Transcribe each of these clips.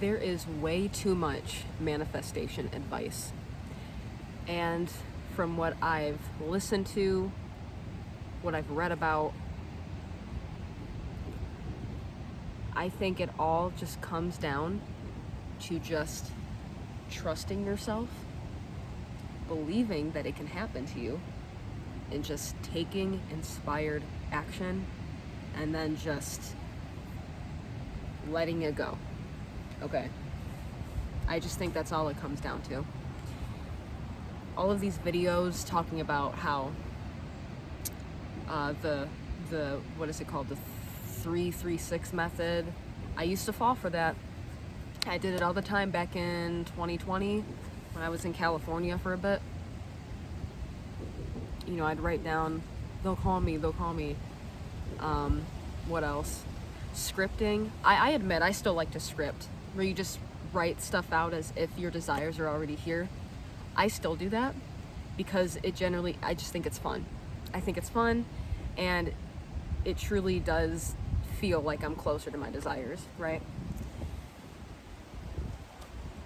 there is way too much manifestation advice. And from what I've listened to, what I've read about, I think it all just comes down to just trusting yourself, believing that it can happen to you, and just taking inspired action, and then just letting it go. Okay. I just think that's all it comes down to. All of these videos talking about how the what is it called, the 3-3-6 method. I used to fall for that. I did it all the time back in 2020 when I was in California for a bit. You know, I'd write down, they'll call me. What else? Scripting. I admit I still like to script, where you just write stuff out as if your desires are already here. I still do that because I just think it's fun. I think it's fun, and it truly does feel like I'm closer to my desires, right?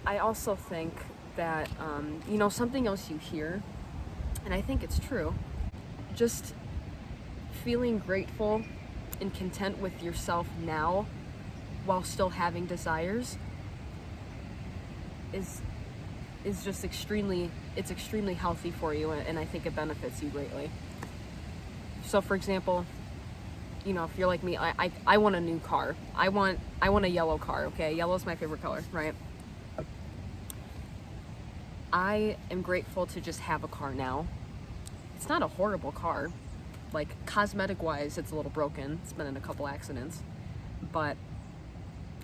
I also think that, something else you hear, and I think it's true, just feeling grateful and content with yourself now while still having desires is just extremely healthy for you, and I think it benefits you greatly. So for example, if you're like me, I want a new car. I want a yellow car, okay? Yellow's my favorite color, right? I am grateful to just have a car now. It's not a horrible car. Like, cosmetic wise, it's a little broken. It's been in a couple accidents. But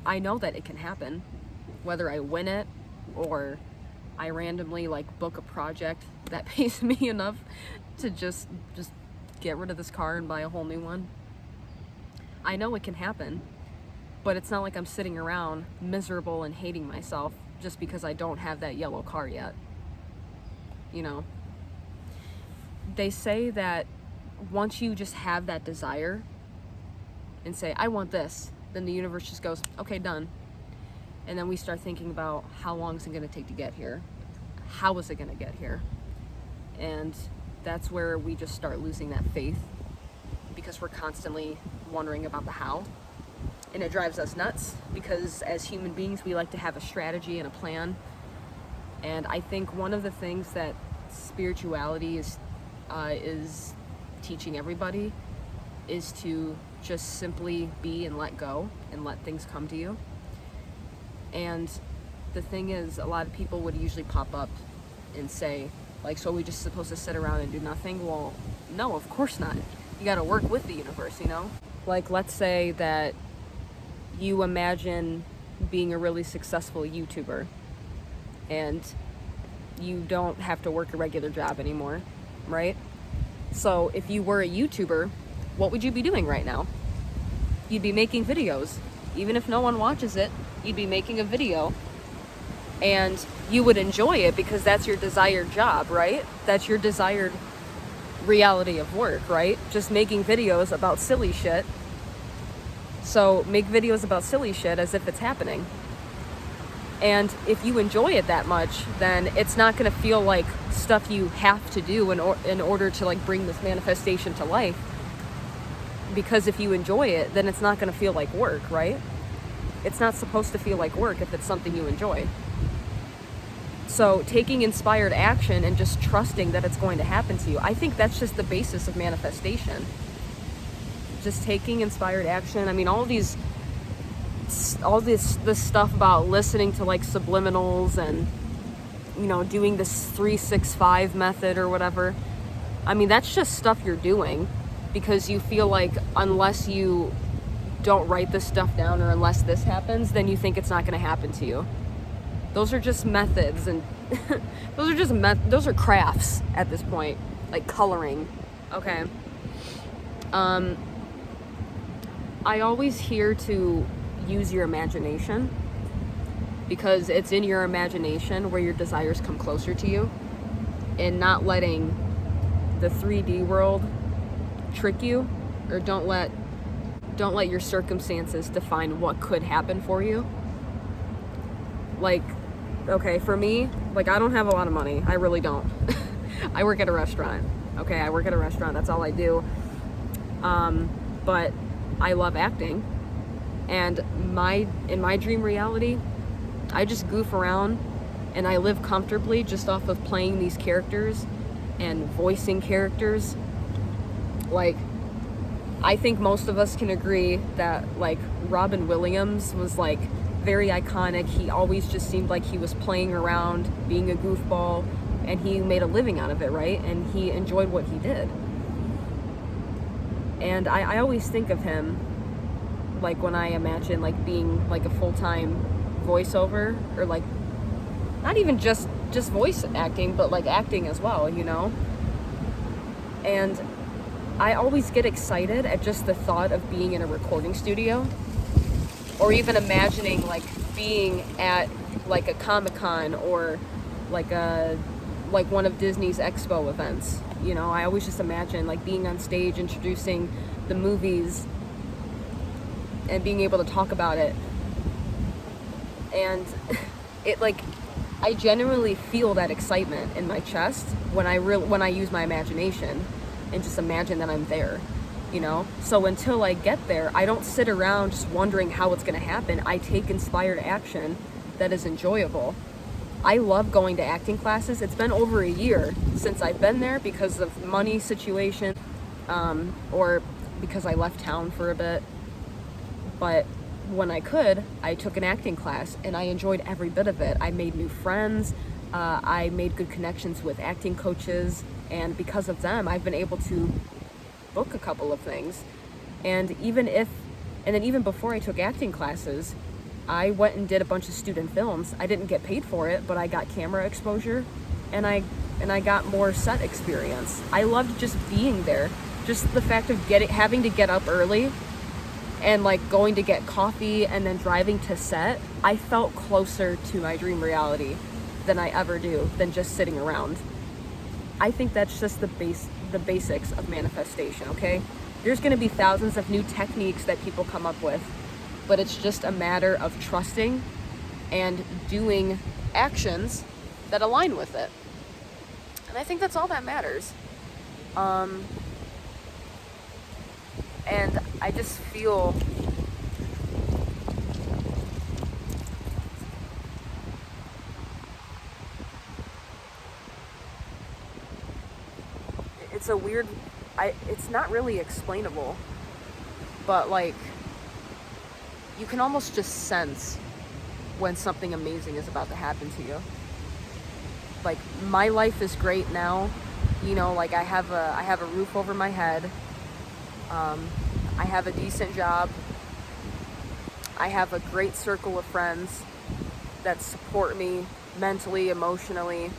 I know that it can happen. Whether I win it or I randomly book a project that pays me enough to just get rid of this car and buy a whole new one. I know it can happen, but it's not like I'm sitting around miserable and hating myself just because I don't have that yellow car yet. They say that once you just have that desire and say, I want this, then the universe just goes, okay, done. And then we start thinking about how long is it going to take to get here? How is it going to get here? And that's where we just start losing that faith, because we're constantly wondering about the how. And it drives us nuts, because as human beings, we like to have a strategy and a plan. And I think one of the things that spirituality is teaching everybody is to just simply be and let go and let things come to you. And the thing is, a lot of people would usually pop up and say, so are we just supposed to sit around and do nothing? Well, no, of course not. You got to work with the universe, let's say that you imagine being a really successful YouTuber and you don't have to work a regular job anymore, right? So if you were a YouTuber, what would you be doing right now? You'd be making videos. Even if no one watches it, you'd be making a video, and you would enjoy it because that's your desired job, right? That's your desired reality of work, right? Just making videos about silly shit. So make videos about silly shit as if it's happening. And if you enjoy it that much, then it's not going to feel like stuff you have to do in order to bring this manifestation to life. Because if you enjoy it, then it's not going to feel like work, right? It's not supposed to feel like work if it's something you enjoy. So taking inspired action and just trusting that it's going to happen to you, I think that's just the basis of manifestation. Just taking inspired action. I mean, this stuff about listening to subliminals and doing this 3-6-5 method or whatever. I mean, that's just stuff you're doing because you feel like unless you don't write this stuff down or unless this happens, then you think it's not going to happen to you. Those are just methods, and those are crafts at this point, like coloring. Okay. I always hear to use your imagination, because it's in your imagination where your desires come closer to you, and not letting the 3D world trick you, or don't let your circumstances define what could happen for you. Like, okay, for me, like, I don't have a lot of money. I really don't. I work at a restaurant. Okay, I work at a restaurant. That's all I do. But I love acting. And in my dream reality, I just goof around and I live comfortably just off of playing these characters and voicing characters. Like, I think most of us can agree that, like, Robin Williams was, like, very iconic. He always just seemed like he was playing around, being a goofball, and he made a living out of it, right? And he enjoyed what he did. And I always think of him, like, when I imagine, like, being, like, a full-time voiceover, or, like, not even just voice acting, but, like, acting as well, you know? And I always get excited at just the thought of being in a recording studio, or even imagining, like, being at, like, a Comic-Con, or like one of Disney's expo events. You know, I always just imagine, like, being on stage introducing the movies and being able to talk about it. And it, like, I genuinely feel that excitement in my chest when I use my imagination and just imagine that I'm there, you know? So until I get there, I don't sit around just wondering how it's gonna happen. I take inspired action that is enjoyable. I love going to acting classes. It's been over a year since I've been there because of money situation, or because I left town for a bit. But when I could, I took an acting class and I enjoyed every bit of it. I made new friends. I made good connections with acting coaches, and because of them, I've been able to book a couple of things. And then even before I took acting classes, I went and did a bunch of student films. I didn't get paid for it, but I got camera exposure, and I got more set experience. I loved just being there. Just the fact of having to get up early and, like, going to get coffee and then driving to set, I felt closer to my dream reality than I ever do than just sitting around. I think that's just the basics of manifestation, okay? There's gonna be thousands of new techniques that people come up with, but it's just a matter of trusting and doing actions that align with it. And I think that's all that matters. And I just feel it's a weird, it's not really explainable, but, like, you can almost just sense when something amazing is about to happen to you. Like, my life is great now, you know, like, I have a roof over my head. I have a decent job. I have a great circle of friends that support me mentally, emotionally.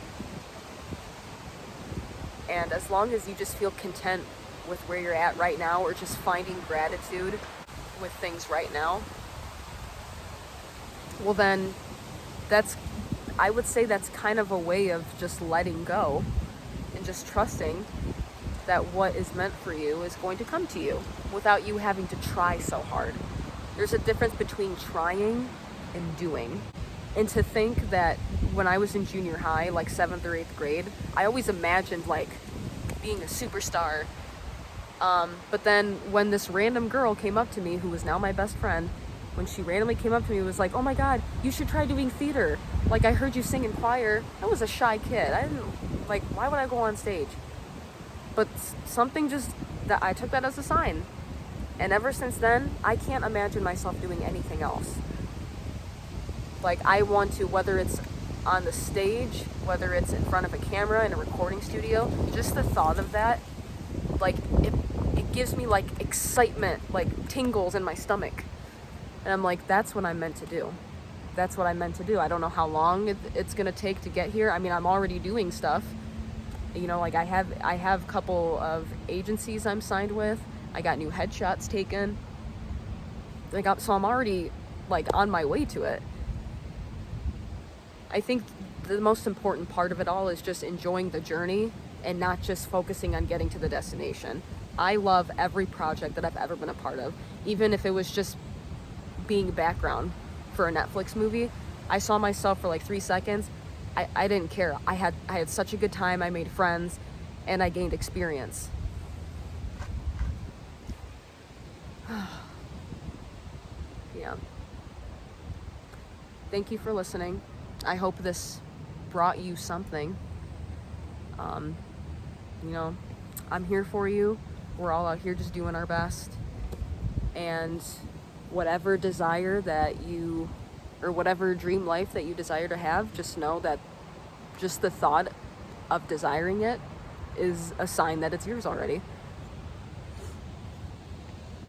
And as long as you just feel content with where you're at right now, or just finding gratitude with things right now, well, then I would say that's kind of a way of just letting go and just trusting that what is meant for you is going to come to you without you having to try so hard. There's a difference between trying and doing. And to think that when I was in junior high, like 7th or 8th grade, I always imagined, like, being a superstar. But then when this random girl came up to me, who was now my best friend, when she randomly came up to me, was like, "Oh my God, you should try doing theater. Like, I heard you sing in choir." I was a shy kid. I didn't, like, why would I go on stage? But something just, that I took that as a sign. And ever since then, I can't imagine myself doing anything else. Like, I want to, whether it's on the stage, whether it's in front of a camera in a recording studio, just the thought of that, like, it gives me, like, excitement, like tingles in my stomach. And I'm like, that's what I'm meant to do. That's what I'm meant to do. I don't know how long it's gonna take to get here. I mean, I'm already doing stuff. You know, like, I have a couple of agencies I'm signed with. I got new headshots taken. So I'm already, like, on my way to it. I think the most important part of it all is just enjoying the journey and not just focusing on getting to the destination. I love every project that I've ever been a part of, even if it was just being background for a Netflix movie. I saw myself for like 3 seconds. I didn't care. I had such a good time. I made friends and I gained experience. Yeah. Thank you for listening. I hope this brought you something. You know, I'm here for you. We're all out here just doing our best. And whatever desire that you, or whatever dream life that you desire to have, just know that just the thought of desiring it is a sign that it's yours already.